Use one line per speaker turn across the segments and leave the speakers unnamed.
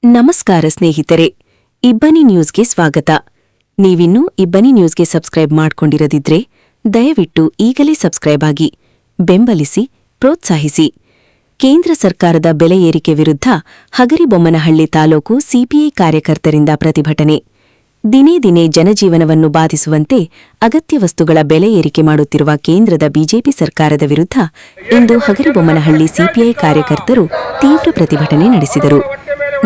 ನಮಸ್ಕಾರ ಸ್ನೇಹಿತರೆ, ಇಬ್ಬನಿ ನ್ಯೂಸ್ಗೆ ಸ್ವಾಗತ. ನೀವಿನ್ನೂ ಇಬ್ಬನಿ ನ್ಯೂಸ್ಗೆ ಸಬ್ಸ್ಕ್ರೈಬ್ ಮಾಡ್ಕೊಂಡಿರದಿದ್ರೆ ದಯವಿಟ್ಟು ಈಗಲೇ ಸಬ್ಸ್ಕ್ರೈಬ್ ಆಗಿ, ಬೆಂಬಲಿಸಿ, ಪ್ರೋತ್ಸಾಹಿಸಿ. ಕೇಂದ್ರ ಸರ್ಕಾರದ ಬೆಲೆ ಏರಿಕೆ ವಿರುದ್ಧ ಹಗರಿಬೊಮ್ಮನಹಳ್ಳಿ ತಾಲೂಕು ಸಿಪಿಐ ಕಾರ್ಯಕರ್ತರಿಂದ ಪ್ರತಿಭಟನೆ. ದಿನೇ ದಿನೇ ಜನಜೀವನವನ್ನು ಬಾಧಿಸುವಂತೆ ಅಗತ್ಯ ವಸ್ತುಗಳ ಬೆಲೆ ಏರಿಕೆ ಮಾಡುತ್ತಿರುವ ಕೇಂದ್ರದ ಬಿಜೆಪಿ ಸರ್ಕಾರದ ವಿರುದ್ಧ ಇಂದು ಹಗರಿಬೊಮ್ಮನಹಳ್ಳಿ ಸಿಪಿಐ ಕಾರ್ಯಕರ್ತರು ತೀವ್ರ ಪ್ರತಿಭಟನೆ ನಡೆಸಿದರು.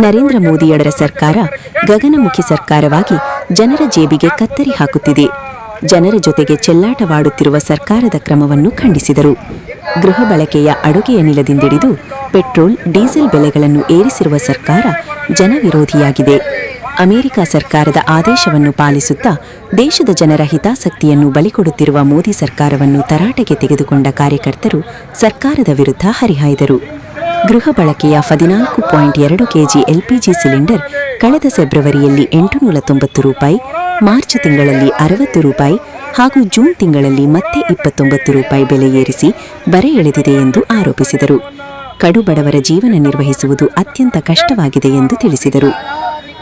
ನರೇಂದ್ರ ಮೋದಿಯವರ ಸರ್ಕಾರ ಗಗನಮುಖಿ ಸರ್ಕಾರವಾಗಿ ಜನರ ಜೇಬಿಗೆ ಕತ್ತರಿ ಹಾಕುತ್ತಿದೆ. ಜನರ ಜೊತೆಗೆ ಚೆಲ್ಲಾಟವಾಡುತ್ತಿರುವ ಸರ್ಕಾರದ ಕ್ರಮವನ್ನು ಖಂಡಿಸಿದರು. ಗೃಹ ಬಳಕೆಯ ಅಡುಗೆ ಅನಿಲದಿಂದಿಡಿದು ಪೆಟ್ರೋಲ್, ಡೀಸೆಲ್ ಬೆಲೆಗಳನ್ನು ಏರಿಸಿರುವ ಸರ್ಕಾರ ಜನವಿರೋಧಿಯಾಗಿದೆ. ಅಮೆರಿಕ ಸರ್ಕಾರದ ಆದೇಶವನ್ನು ಪಾಲಿಸುತ್ತಾ ದೇಶದ ಜನರ ಹಿತಾಸಕ್ತಿಯನ್ನು ಬಲಿಕೊಡುತ್ತಿರುವ ಮೋದಿ ಸರ್ಕಾರವನ್ನು ತರಾಟೆಗೆ ತೆಗೆದುಕೊಂಡ ಕಾರ್ಯಕರ್ತರು ಸರ್ಕಾರದ ವಿರುದ್ಧ ಹರಿಹಾಯ್ದರು. ಗೃಹ ಬಳಕೆಯ 14.2 ಕೆಜಿ ಎಲ್ಪಿಜಿ ಸಿಲಿಂಡರ್ ಕಳೆದ ಫೆಬ್ರವರಿಯಲ್ಲಿ 890 ರೂಪಾಯಿ, ಮಾರ್ಚ್ ತಿಂಗಳಲ್ಲಿ 60 ರೂಪಾಯಿ ಹಾಗೂ ಜೂನ್ ತಿಂಗಳಲ್ಲಿ ಮತ್ತೆ 29 ರೂಪಾಯಿ ಬೆಲೆ ಏರಿಸಿ ಬರೆ ಎಳೆದಿದೆ ಎಂದು ಆರೋಪಿಸಿದರು. ಕಡುಬಡವರ ಜೀವನ ನಿರ್ವಹಿಸುವುದು ಅತ್ಯಂತ ಕಷ್ಟವಾಗಿದೆ ಎಂದು ತಿಳಿಸಿದರು.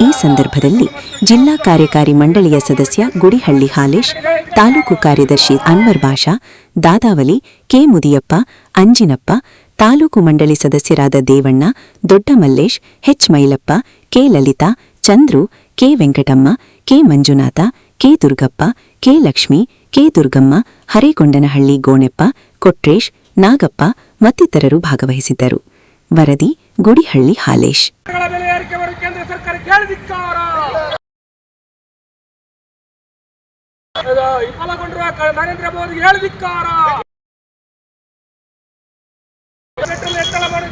ಈ ಸಂದರ್ಭದಲ್ಲಿ ಜಿಲ್ಲಾ ಕಾರ್ಯಕಾರಿ ಮಂಡಳಿಯ ಸದಸ್ಯ ಗುಡಿಹಳ್ಳಿ ಹಾಲೇಶ್, ತಾಲೂಕು ಕಾರ್ಯದರ್ಶಿ ಅನ್ವರ್ ಬಾಷಾ, ದಾದಾವಲಿ, ಕೆ ಮುದಿಯಪ್ಪ, ಅಂಜಿನಪ್ಪ, ತಾಲೂಕು ಮಂಡಳಿ ಸದಸ್ಯರಾದ Devanna, Dodda Mallesh, H Mailappa, K Lalitha, Chandru, K Venkatamma, K Manjunatha, K Durgappa, K Lakshmi, K Durgamma, Haregondanahalli Goneppa, Kotresh, Nagappa ಮತ್ತಿತರರು ಭಾಗವಹಿಸಿದ್ದರು. ವರದಿ ಗುಡಿಹಳ್ಳಿ ಹಾಲೇಶ್.
ನರೇಂದ್ರ ಮೋದಿ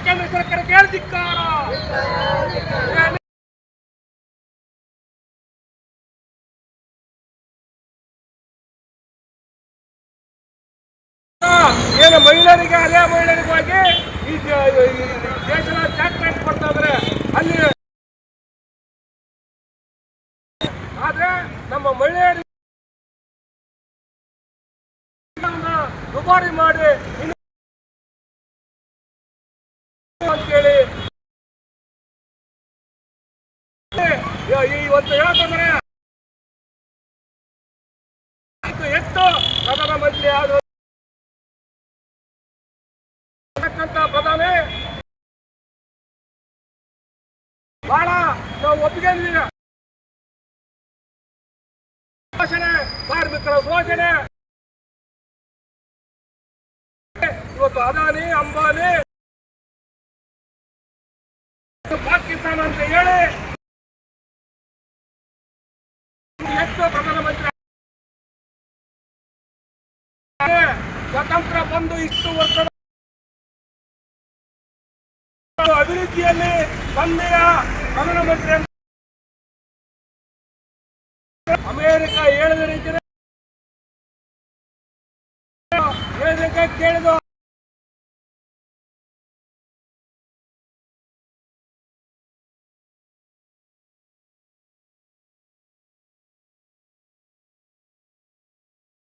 ಕೇಂದ್ರ ಸರ್ಕಾರಕ್ಕೆ ಧಿಕ್ಕಾರ. ಏನು ಮಹಿಳೆಯರಿಗೆ ಅದೇ ಮಹಿಳೆಯರಿಗಾಗಿ ಈ ದೇಶದ ಚಾಕ್ಲೇಟ್ ಕೊಡ್ತಾ ಇದ್ರೆ ಅಲ್ಲಿ, ಆದ್ರೆ ನಮ್ಮ ಮಹಿಳೆಯರಿಗೆ ದುಬಾರಿ ಮಾಡಿ ಅಂತೇಳಿ ಇವತ್ತು ಹೇಳ್ತಂದ್ರೆ ಎಷ್ಟು ಪ್ರಧಾನಮಂತ್ರಿ ಆದ ಪ್ರಧಾನಿ ಬಹಳ ನಾವು ಒಪ್ಪಿಗೆ ಶೋಷಣೆ, ಕಾರ್ಮಿಕರ ಶೋಷಣೆ. ಇವತ್ತು ಅದಾನಿ, ಅಂಬಾನಿ, ಪಾಕಿಸ್ತಾನ ಅಂತ ಹೇಳಿ ಎಷ್ಟು ಪ್ರಧಾನಮಂತ್ರಿ ಸ್ವತಂತ್ರ ಬಂದು ಇಷ್ಟು ವರ್ಷದ ಅಭಿವೃದ್ಧಿಯಲ್ಲಿ ತಂದೆಯ ಪ್ರಧಾನಮಂತ್ರಿ ಅಮೆರಿಕ ಹೇಳಿದ ರೀತಿ ಕೇಳಿದ